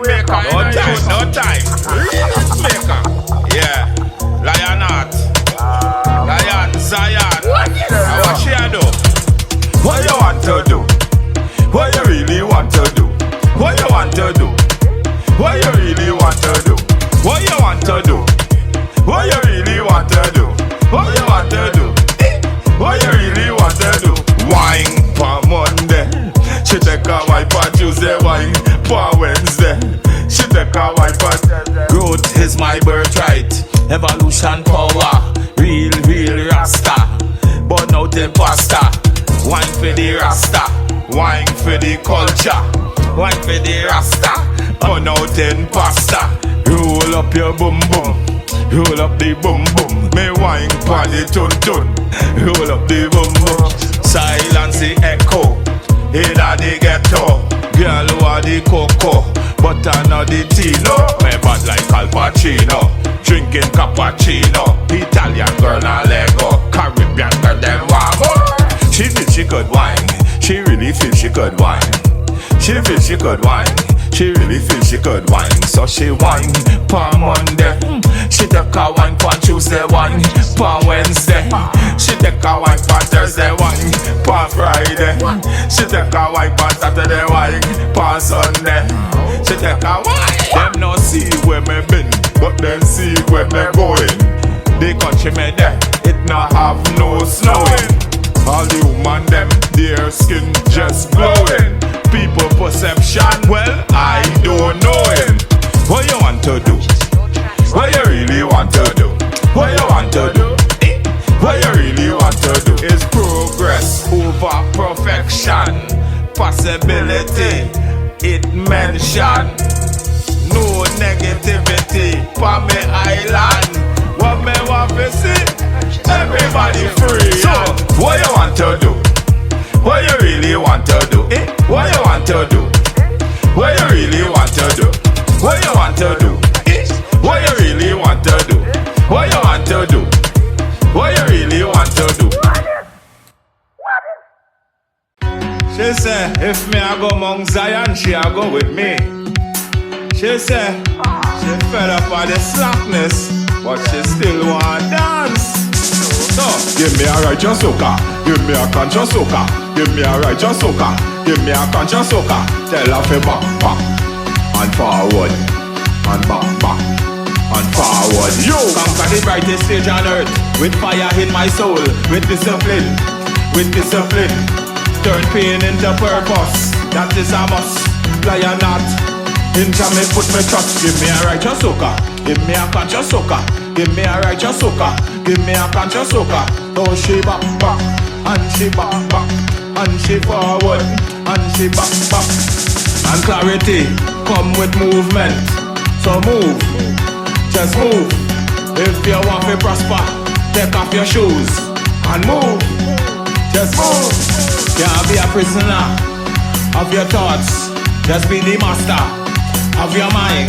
maker. No time. Remix maker. Yeah. Lionheart. Lion, Zion. What she a do? What you want to do? What you really want to do? What you want to do? What you really want to do? What you want to do? What you really want to do? What you want to do? What you really want to do? Wine for Monday. She take a wipe on Tuesday. Wine for Wednesday. She take a wipe on. Growth is my birthright. Evolution power. Real Rasta. Burn out imposter. Wine for the Rasta. Wine for the culture. Wine for the Rasta. Burn out imposter. Roll up your boom boom. Roll up the boom boom. Me wine for the tun tun. Roll up the boom boom. Silence the echo. Inna the ghetto. Girl who are the cocoa, but I know the Tino. Me bad like Al Pacino. Drinking cappuccino. Italian girl na Lego. Caribbean girl them want more. She feel she could wine. She really feel she could wine. She feel she could wine. She really feel she could wine. So she wine for Monday. She take a wine for Tuesday. Wine for Wednesday. She take a wine for Thursday. Wine for Friday. She take a wine for Saturday. Wine for Sunday. She take a wine. Them no see where me been, but them see where me going. The country me there, it not have no snowing. All the woman them, their skin just glowing. People perception, well, I don't know him. What you want to do? What you really want to do? What you want to do? What you really want to do is progress over perfection. Possibility, it mention. No negativity for me island. What me want to see? Everybody free. So, what you want to do? What you really want to do? What you want to do? What you really want to do? What you want to do? What you really want to do? What you want to do? What you really want to do? She say, if me I go Mount Zion, she a go with me. She say, she fed up by the slackness, but she still want dance. So, give me a righteous soca, give me a conscious soca, give me a righteous soca, give me a conscious soca. Tell her to back and forward and back and forward. Yo, conquer the brightest stage on earth with fire in my soul, with discipline, turn pain into purpose. That is a must. Fly or not. Into me put me trust. Give me a righteous soca, give me a conscious soca, give me a righteous soca, give me a conscious soca. Oh, she back and she back and she forward and she back. And clarity come with movement. So move, just move. If you want to prosper, take off your shoes and move. Just move. Can't be a prisoner of your thoughts. Just be the master of your mind.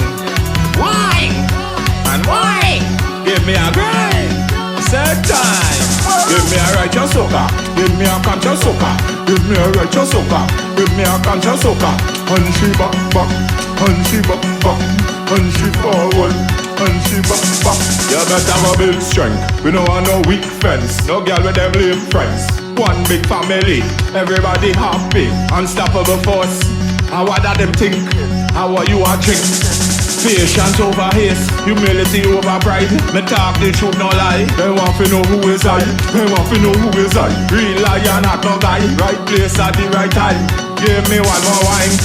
Why? And why? Give me a grind. Set time. Give me a righteous soca. Give me a conscious soca. Give me a righteous soca. Give me a conscious soca. And she back. And she back. And she forward. And she back. You better have a big strength. We don't want no weak friends. No girl with them lame friends. One big family. Everybody happy. Unstoppable force. How what them think? How are you a drink? Patience over haste, humility over pride. Me talk the truth, no lie. They want to know who is I. They want to know who is I. Real lion, not no guy. Right place at the right time. Give me one more wine.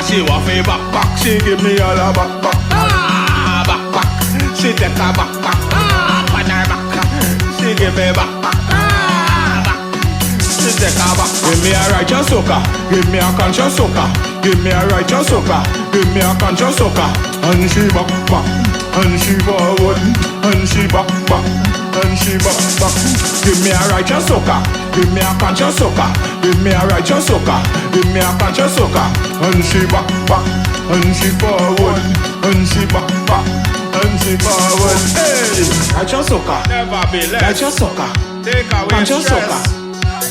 She want me back. She give me all her back. Back. She take her back. On her back. She give me back. She take her back. Give me a righteous soca. Give me a conscious soca. Give me a righteous soca. Give me a conscious soca. And she back. And she forward. And she back. And she back. Give me a righteous soca. Give me a conscious soca. Give me a righteous soca. Give me a conscious soca. And she back. And she forward. And she back. And she forward. Hey, righteous soca. Never be less. Righteous soca. Take away conscious soca.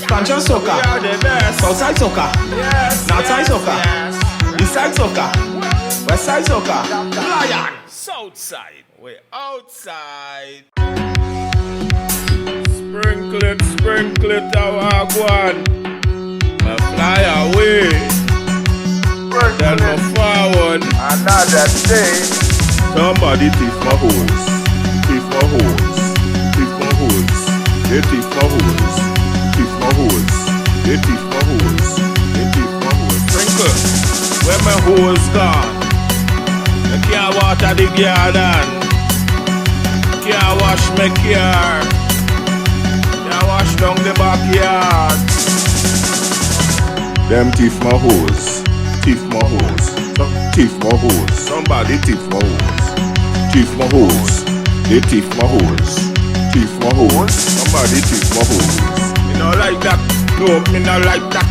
Conscious soca. We are the best. Outside soca. Yes. Outside soca. Yes. Inside soca. West side Soca. Lion. South side. We outside. Sprinkle it, our one. I fly away. Then I forward. Another day. Somebody thief my hose. Thief my hose. Thief my hose. They thief my hose. Thief my hose. They thief my hose. They thief my hose. Sprinkle. Where my hose gone? I can't water the garden. Can't wash my car. Can't wash down the backyard. Them thief my hose. Thief my hose. Thief my hose. Somebody thief my hose. Thief my hose. They thief my hose. Thief my hose. Somebody thief my hose. Me not like that. No, me not like that.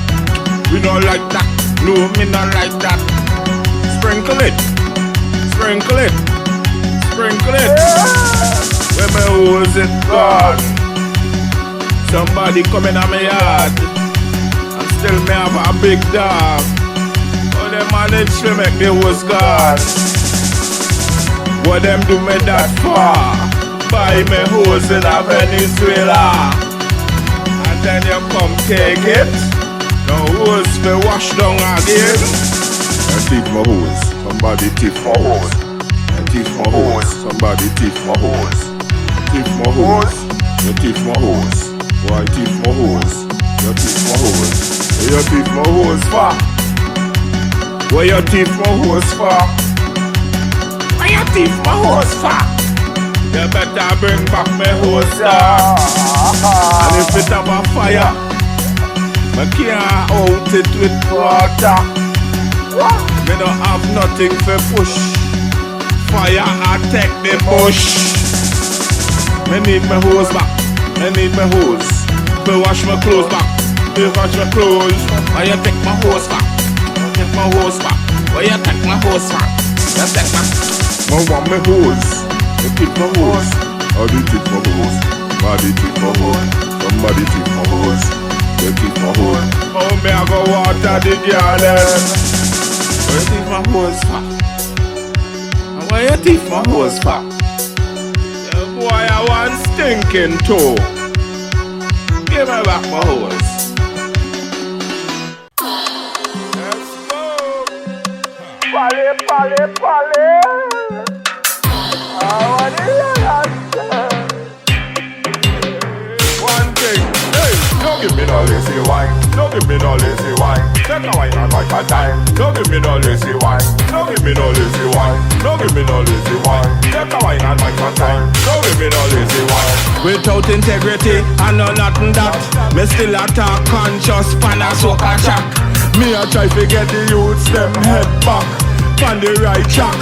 We not like that. No, me not like that. Sprinkle it. Sprinkle it. Sprinkle it. Where my hose is gone. Somebody come in my yard. And still me have a big dog. Oh, they manage to make the hose gone. What them do me that far? Buy me hose in a Venezuela. And then you come take it. No hose me wash down again. I thief my hose. Somebody thief my hose. I thief my hose. Somebody thief my hose. Thief my hose. You thief my hose. Why thief my hose? You thief my hose. Where you thief my hose for? Where you thief my hose for? Where you thief my hose for? You better bring back my hose down. And if it have a fire, I can't out it with water. Me don't have nothing for push. Fire attack the bush. Me need my hose back. I need my hose. To wash my clothes back. To wash my clothes. Why you take my hose back? Take my hose back. Why you take my hose back? You take my. I want my hose. You keep my hose. How do you keep my hose? How do you keep my hose? Somebody keep my hose. You keep my hose. Oh, me I go water the garden. Why you keep my hose for? Why you keep my hose for? Boy, I want stinking toe. Give me back my hose. Let's go. Polly. I want it. One thing, hey, don't give me no lazy wine. Don't give me no lazy wine. Take a wine and like a time. Don't give me no lazy wine. Don't give me no lazy wine. Don't give me no lazy wine. Take a wine and like a time. Don't give me no lazy wine. Without integrity, I know nothing that. Me still a talk conscious pan a soca track. Me a try to get the youths them head back on the right track.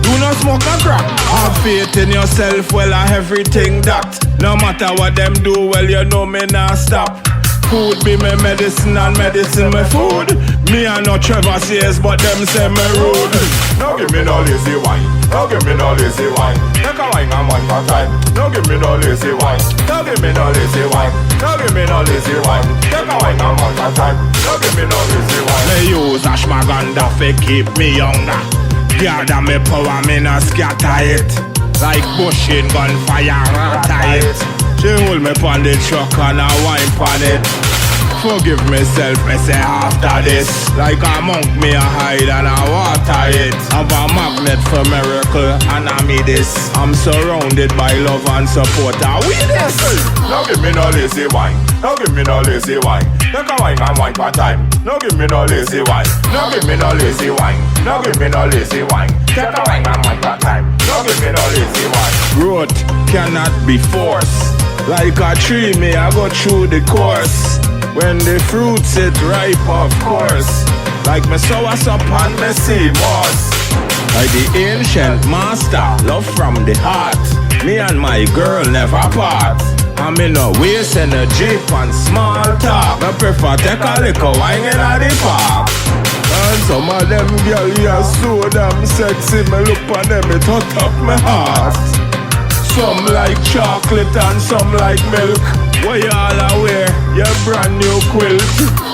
Do not smoke a crack. Have faith in yourself, well a everything that. No matter what them do, well you know me not stop. Food be my medicine and medicine my food. Me a no Trevor says, but them say me rude. No give me no lazy wine. No give me no lazy wine. Take a wine and wine for time. No give me no lazy wine. No give me no lazy wine. No give me no lazy wine. Take a wine and wine for time. No give me no lazy wine. Me use ashwagandha fi keep me younger. Gather me power, me no scatter it. Like bush in gunfire, rata it. She hold me pon the truck and I wine pon it. Forgive myself, me say after this. Like a monk, me a hide and I water it. Have a magnet for miracle and I me this. I'm surrounded by love and support. Are we this? No give me no lazy wine. No give me no lazy wine. Take a wine and wine for time. No give me no lazy wine. No give me no lazy wine. No give me no lazy wine. Take a wine and wine for time. No give me no lazy wine. Growth cannot be forced. Like a tree, me I go through the course. When the fruits it ripe, of course. Like me sour up and me seed moss. Like the ancient master, love from the heart. Me and my girl never part. I me no waste energy on small talk. I prefer take a little wine in the park. And some of them girl here so damn sexy. Me look on them, it hot up my heart. Some like chocolate and some like milk. What y'all aware? Your brand new quilt.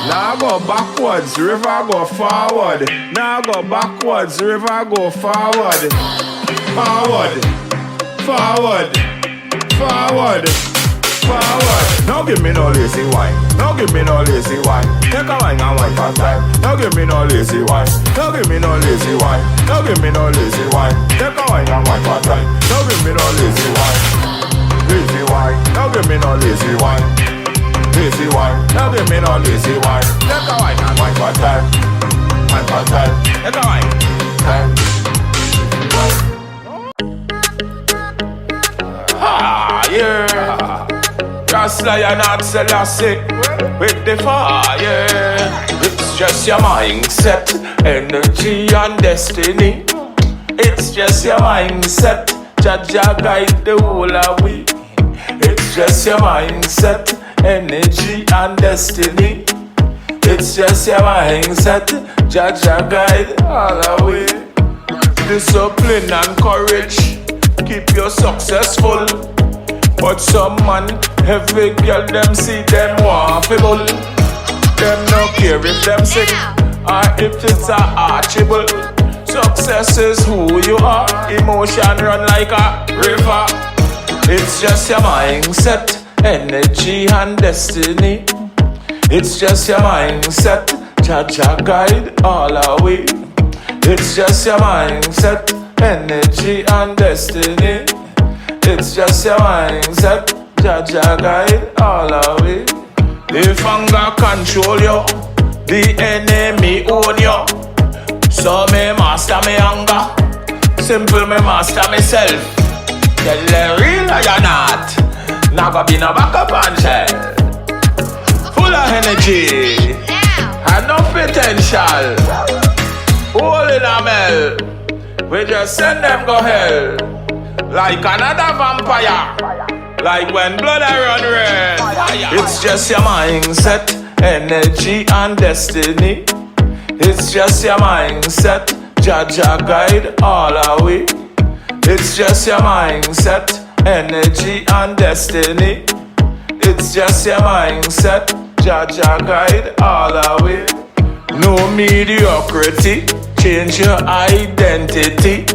Now go backwards, river go forward. Now go backwards, river go forward. Forward, forward, forward, forward. Don't give me no lazy wine. Don't give me no lazy wine. Take a wine and wine for time. Don't give me no lazy wine. Don't give me no lazy wine. Don't give me no lazy wine. Take a wine and wine for time. Don't give me no lazy wine. Lazy wine. Don't give me no lazy wine. Lazy wine. Don't give me no lazy wine. Take a wine and wine for time. Wine for time. Take a wine. Time. Ah, yeah. Just lion not Selassie with the fire. It's just your mindset, energy and destiny. It's just your mindset, Jaja guide the whole of we. It's just your mindset, energy and destiny. It's just your mindset, Jaja guide all of we. Discipline and courage keep you successful. But some man, every girl them see them waffable. Them no care if them sick or if it's a archable. Success is who you are. Emotion run like a river. It's just your mindset, energy and destiny. It's just your mindset, Jaja guide all our way. It's just your mindset, energy and destiny. It's just your mindset, Jaja guide all the way. If anger control you, the enemy own you. So me master me anger, simple me master myself. Tell the real or not, never be no backup and shell. Full of energy, and no potential. All in a mel, we just send them go hell. Like another vampire, like when blood I run red. It's just your mindset, energy and destiny. It's just your mindset, Jaja guide all our way. It's just your mindset, energy and destiny. It's just your mindset, Jaja guide all our way. No mediocrity, change your identity.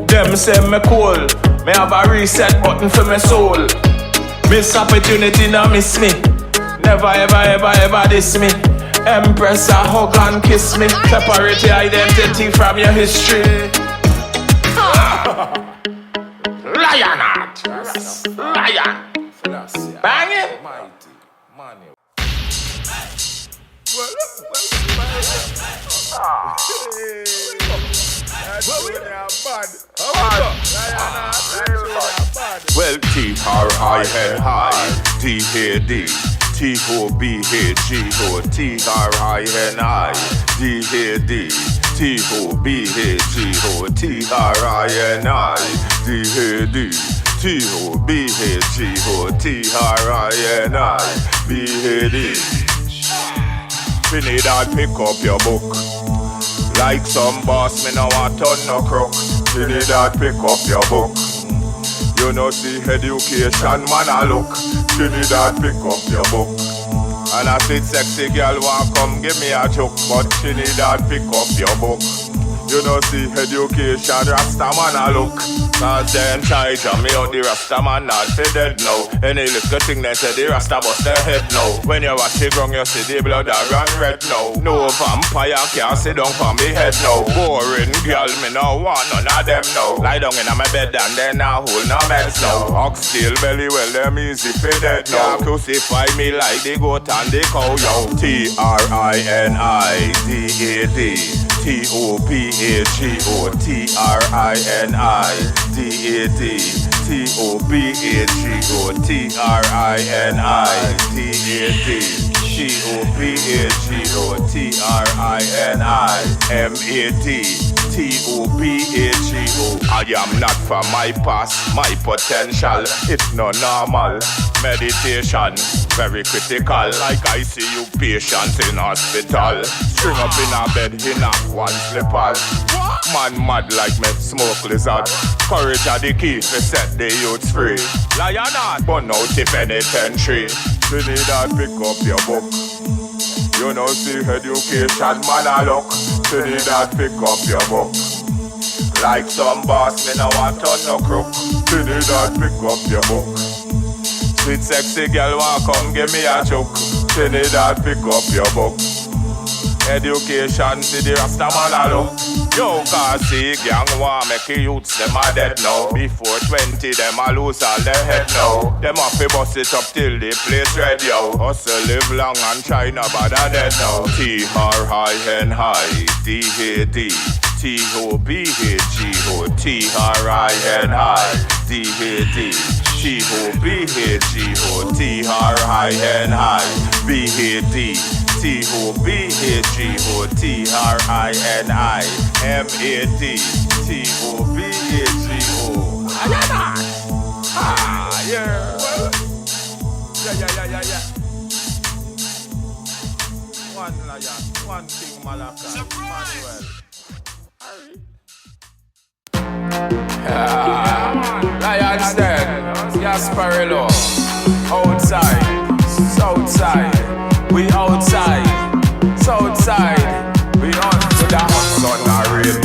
Them say me cool, me have a reset button for my soul. Miss opportunity, now miss me. Never ever ever ever diss me. Empress a hug and kiss me. Separate your identity from your history. Lion art, lion. Bang it. Well, T-R-I-N-I, D-H-D, T-O-B-H-G-O, T-R-I-N-I, D-H-D, T-O-B-H-G-O, T-R-I-N-I, D-H-D, T-O-B-H-G-O, T-R-I-N-I, B-H-D. Trinidad, pick up your book. Like some boss, me no want turn no crook. Trinidad, pick up your book. You know see education, man a look. Trinidad, pick up your book. And I see sexy girl want come give me a joke. But Trinidad, pick up your book. You know see education, Rasta man a look. Cause they in charge of me out the Rasta man not fi dead now. Any little thing they say the Rasta bust their head now. When you watch the ground you see the blood a run red now. No vampire can't sit down for me head now. Boring girl me no want none of them now. Lie down in my bed and then I hold no meds now. Oxtail belly well them easy fi dead now. Crucify me like the goat and the cow yo. T-R-I-N-I-D-A-D, T-O-P-H-G-O, T-R-I-N-I-D-A-D, T-O-B-H-G-O, T-R-I-N-I-D-A-D, T-O-B-H-G-O, T-R-I-N-I-M-A-D, Tobago. I am not for my past, my potential. It's no normal. Meditation, very critical. Like I see you patient in hospital. String up in a bed, in a one slipper. Man mad like me, smoke lizard. Courage are the key to set the youths free. Lion heart, burn out the penitentiary. You need to pick up your book. You know see education, man a look. You need to pick up your book. Like some boss, me no want on no crook. You need to pick up your book. Sweet sexy girl want come give me a choke. You need to pick up your book. Education, see the Rasta man a look. Yo, cause see gang want make the youths them a dead now. Before 20 them a lose all their head now. Them have to bust it up till the place ready yo. Hustle live long and try no bother dead now. T-R-I-N-I D-A-D T-O-B-H-G-O T-R-I-N-I D-A-D T-O-B-H-G-O T-R-I-N-I B-A-D T-O-B-H-G-O T-R-I-N-I M-A-D T-O-B-H-G-O Ah, yeah. Yeah. One lion, one king Malachi, Manuel. Lions dead, Gasparillo. Outside, Southside, we outside, Southside, we on to the hot sun, a rain,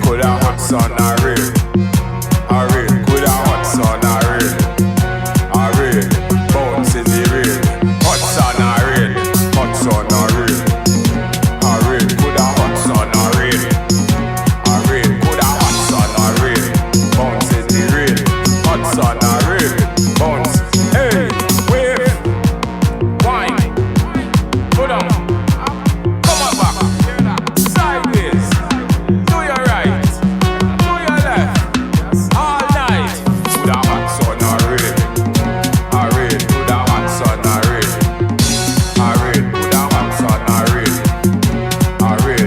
could a hot sun, a rain, could a hot sun, a rain, bounce in the rain, hot sun, a rain, could a hot sun, a rain, could a hot sun, a rain, bounce in the rain, hot sun, a rain, bounce, hey, wave, wine, put on, come on back, sideways, do your right, do your left, all night, put a hot sun, a rain, put a hot sun, a rain, put a hot sun, a rain,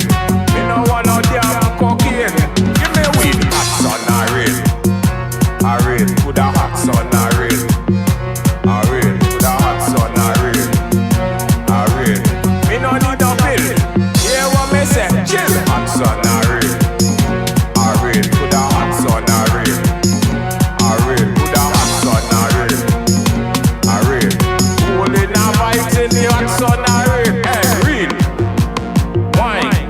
me no want no damn cocaine, give me weed, hot sun, a rain, put a hot sun, a rain, put a hot sun, a rain, me no need a pill, hear what me say, chill, hot sun, a rain, put a hot sun, a rain, put a hot sun, a rain, holding a vibes in the hot sun, a rain, hey, read, wine,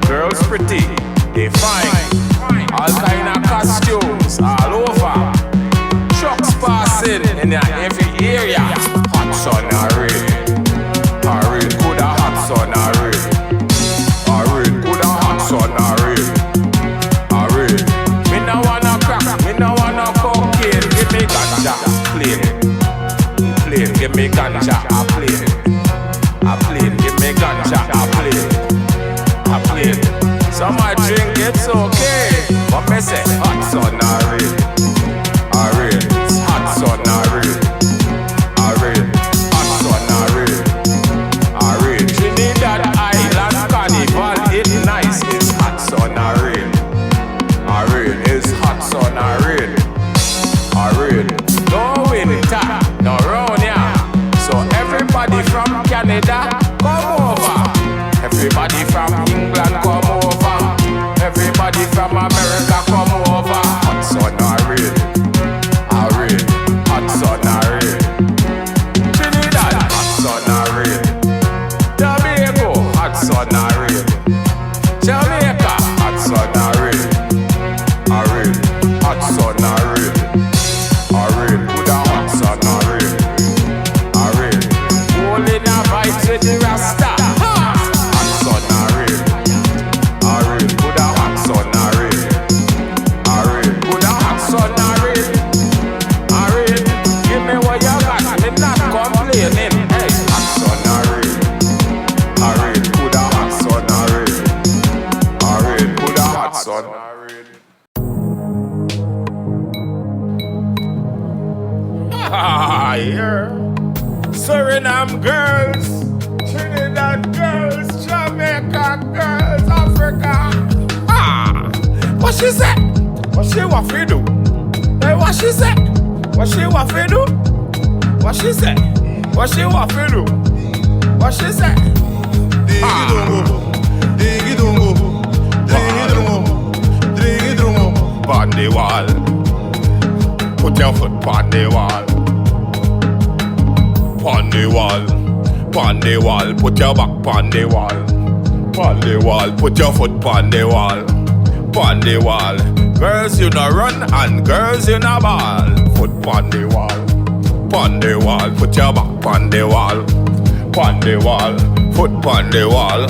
girls pretty, they fine, all kind of costumes, all over, trucks passing in every area, hot sun, a rain, could a hot sun, a rain, could a hot sun, a rain, me no wanna crack, me no wanna cocaine, give me ganja, plain, give me ganja, a plain, give me ganja, a plain, some I drink, it's okay, but me say, hot sun, a rain, hot sun, a rain, hot sun, a rain, Trinidad Island Carnival, it's nice, it's hot sun, a rain, it's hot sun, a rain, no winter, no round here, so everybody from Canada, come over, everybody from England, come over, everybody from America, come over, hot sun, a rain, hot sun, a rain, Trinidad, hot sun, a rain, Tobago, hot sun, a rain, Jamaica, hot sun, a rain, hot sun, a rain, put a hot sun, a rain, holding a vibes with the she say? What she want fi do? Hey, what she say? What she want fi do? What she say? What she want fi do? What she say? Pon the wall. Put your foot pon the wall. Pon the wall. Pon the wall. Put your back pon the wall. Pon the wall. Put your foot pon the wall. Pon the wall. Girls you no run and girls you no ball. Foot pon the wall. Pon the wall. Put your back pon the wall. Pon the wall. Foot pon the wall.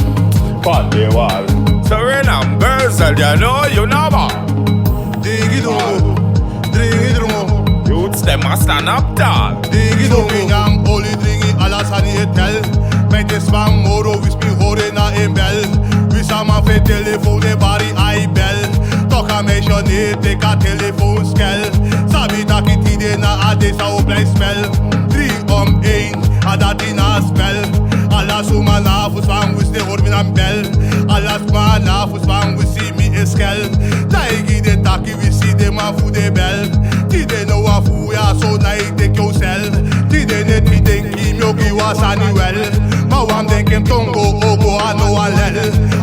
Pon the wall. So when I'm girls and you know you no ball. Youths them a stand up tall. I'm only drinking alasani etel. Met de spam moro wis mi hore na een bel. Wis a man fe telefoon e bari ai bel. Toch a mentioneer tek a telefoon skel. Sabi dat ik tide na ade sa op blij spel. 3 om 1, a dat in a spel. Alas uma na fus van wis de hoor mi na bel. Alas ma na fus van wis si mi eskel. Taigi de taki wis si de ma fu de bel. Tide no a fu ya so na ik de kyo sel. Tide ne tide ki myo ki was ani wel. Ma wam den kem tongo ogo a no a lel.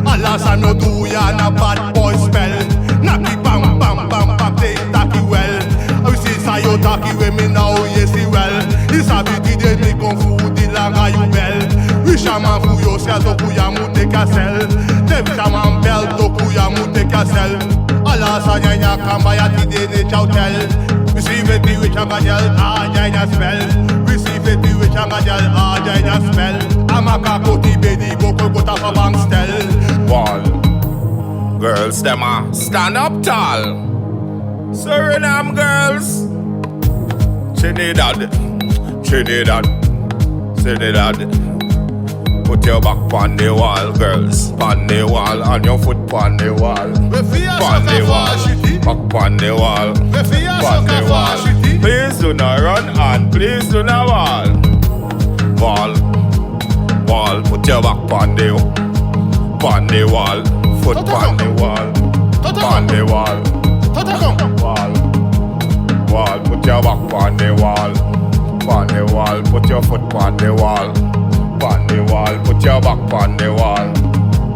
Alas a no do ya na bad boy spell. Naki bam bam bam bam te taki well. I see sa yo taki we me now yesi well. This a bi tide ni kon fu di langa you bel. Wish a man fu yo sel to ku ya mu te kasel. Dem shaman bel to ku ya mu te kasel. Alas a nyanya kamba ya tide ne chautel. Receive it which a gajal a nyanya spell. Receive it which a gajal a nyanya spell. Amaka koti bedi boko gota fa bang stel. Wall. Girls them a stand up tall. Suriname girls. Trinidad. Trinidad. Trinidad. Put your back pon the wall, girls. Pon the wall, and your foot pon the wall. Pon the wall, back pon the wall. Pon the wall. Please do not run and please do not wall. Wall, wall. Put your back pon the wall. Foot pon the wall. Pon the wall. Wall, wall. Put your back pon the wall. Pon the wall. Put your foot pon the wall. Pon the wall, put your back pon the wall.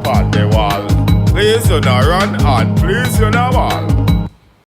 Pon the wall. Please do not run and please do not wall.